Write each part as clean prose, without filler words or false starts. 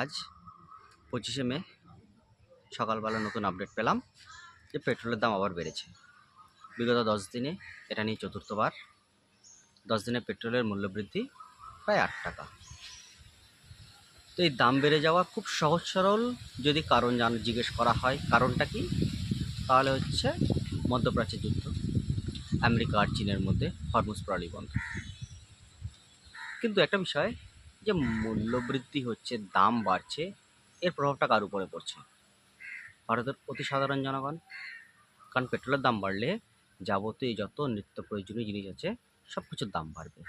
আজ 25শে মে সকালবেলা নতুন আপডেট পেলাম যে পেট্রোলের দাম আবার বেড়েছে। বিগত 10 দিনে এটা নিয়ে চতুর্থবার। 10 দিনে পেট্রোলের মূল্যবৃদ্ধি প্রায় 8 টাকা। তো এই দাম বেড়ে যাওয়া খুব সহজ সরল যদি কারণ জিজ্ঞেস করা হয় কারণটা কি, তাহলে হচ্ছে মধ্যপ্রাচ্যের যুদ্ধ, আমেরিকা আর চীনের মধ্যে হরমুজ প্রণালী বন্ধ। কিন্তু একটা বিষয়, যে মূল্যবৃদ্ধি হচ্ছে, দাম বাড়ছে, এর প্রভাবটা কার উপরে পড়ছে? ভারতের অতি সাধারণ জনগণ। কারণ পেট্রোলের দাম বাড়লে যাবতীয় যত নিত্য প্রয়োজনীয় জিনিস আছে সব কিছুর দাম বাড়বে।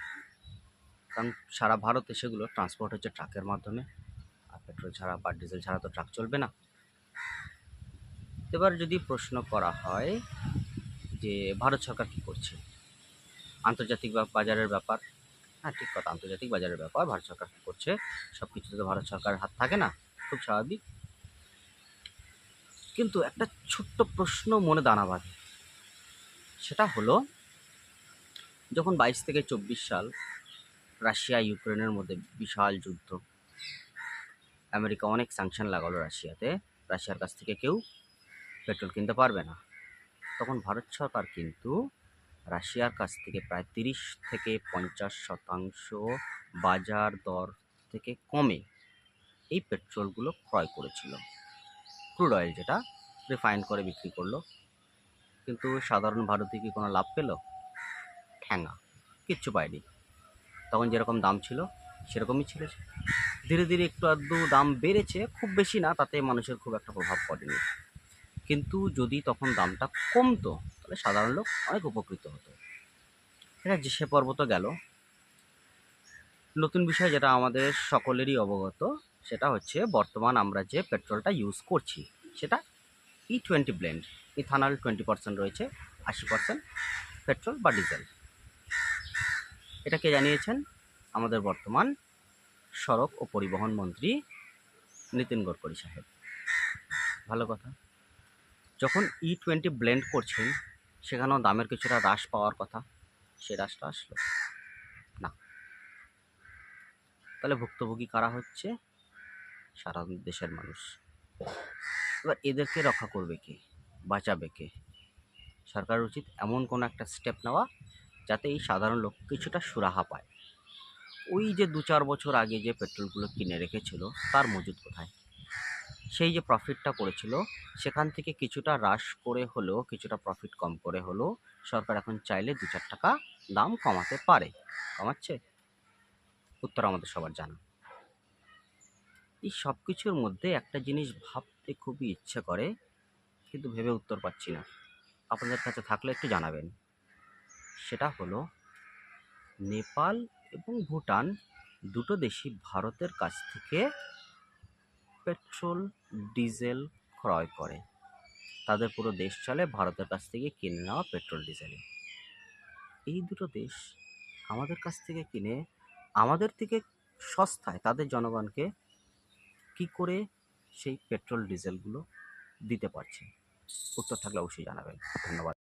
কারণ সারা ভারতে সেগুলো ট্রান্সপোর্ট হচ্ছে ট্রাকের মাধ্যমে, আর পেট্রোল ছাড়া বা ডিজেল ছাড়া তো ট্রাক চলবে না। এবার যদি প্রশ্ন করা হয় যে ভারত সরকার কী করছে, আন্তর্জাতিক বাজারের ব্যাপার, হ্যাঁ ঠিক কথা, আন্তর্জাতিক বাজারের ব্যাপার ভারত সরকার কী করছে, সব কিছুতে তো ভারত সরকারের হাত থাকে না, খুব স্বাভাবিক। কিন্তু একটা ছোট্ট প্রশ্ন মনে দানা বাঁধে, সেটা হলো যখন 22 থেকে 24 সাল রাশিয়া ইউক্রেনের মধ্যে বিশাল যুদ্ধ, আমেরিকা অনেক স্যাংশন লাগালো রাশিয়াতে, রাশিয়ার কাছ থেকে কেউ পেট্রোল কিনতে পারবে না, তখন ভারত সরকার কিন্তু রাশিয়ার কাছ থেকে প্রায় 30 থেকে 50% বাজার দর থেকে কমে এই পেট্রোলগুলো ক্রয় করেছিল। ক্রুড অয়েল যেটা রিফাইন করে বিক্রি করলো। কিন্তু সাধারণ ভারতীয় কি কোনো লাভ পেল? ঠ্যাঙা, কিচ্ছু পায়নি। তখন যেরকম দাম ছিল সেরকমই ছিল। ধীরে ধীরে একটু আধটু দাম বেড়েছে, খুব বেশি না, তাতে মানুষের খুব একটা প্রভাব পড়েনি। কিন্তু যদি তখন দামটা কমতো তাহলে সাধারণ লোক অনেক উপকৃত হতো। এটা যে সে পর্ব তো গেল। নতুন বিষয় যেটা আমাদের সকলেরই অবগত, সেটা হচ্ছে বর্তমান আমরা যে পেট্রোলটা ইউজ করছি সেটা E20 ব্লেন্ড, ইথানল 20% রয়েছে, 80% পেট্রোল বা ডিজেল। এটা কে জানিয়েছেন? আমাদের বর্তমান সড়ক ও পরিবহন মন্ত্রী নিতিন গডকরি সাহেব। ভালো কথা। যখন E20 ব্লেন্ড করছেন সেখানেও দামের কিছুটা হ্রাস পাওয়ার কথা, সে হ্রাসটা আসলো না। তাহলে ভুক্তভোগী কারা হচ্ছে? সারা দেশের মানুষ। এবার এদেরকে রক্ষা করবে কে, বাঁচাবে কে? সরকারের উচিত এমন কোনো একটা স্টেপ নেওয়া যাতে এই সাধারণ লোক কিছুটা সুরাহা পায়। ওই যে 2-4 বছর আগে যে পেট্রোলগুলো কিনে রেখেছিল তার মজুদ কোথায়? সেই যে প্রফিটটা করেছিল সেখান থেকে কিছুটা হ্রাস করে হলেও, কিছুটা প্রফিট কম করে হলেও সরকার এখন চাইলে 2-4 টাকা দাম কমাতে পারে। কমাচ্ছে? উত্তর আমাদের সবার জানা। এই সব কিছুর মধ্যে একটা জিনিস ভাবতে খুবই ইচ্ছে করে, কিন্তু ভেবে উত্তর পাচ্ছি না। আপনাদের কাছে থাকলে একটু জানাবেন। সেটা হলো, নেপাল এবং ভুটান দুটো দেশই ভারতের কাছ থেকে পেট্রোল ডিজেল ক্রয় করে। তাদের পুরো দেশ চলে ভারতের কাছ থেকে কিনে নেওয়া পেট্রোল ডিজেলে। এই দুটো দেশ আমাদের কাছ থেকে কিনে আমাদের থেকে সস্তায় তাদের জনগণকে কি করে সেই পেট্রোল ডিজেলগুলো দিতে পারছে? উত্তর থাকলে অবশ্যই জানাবেন। ধন্যবাদ।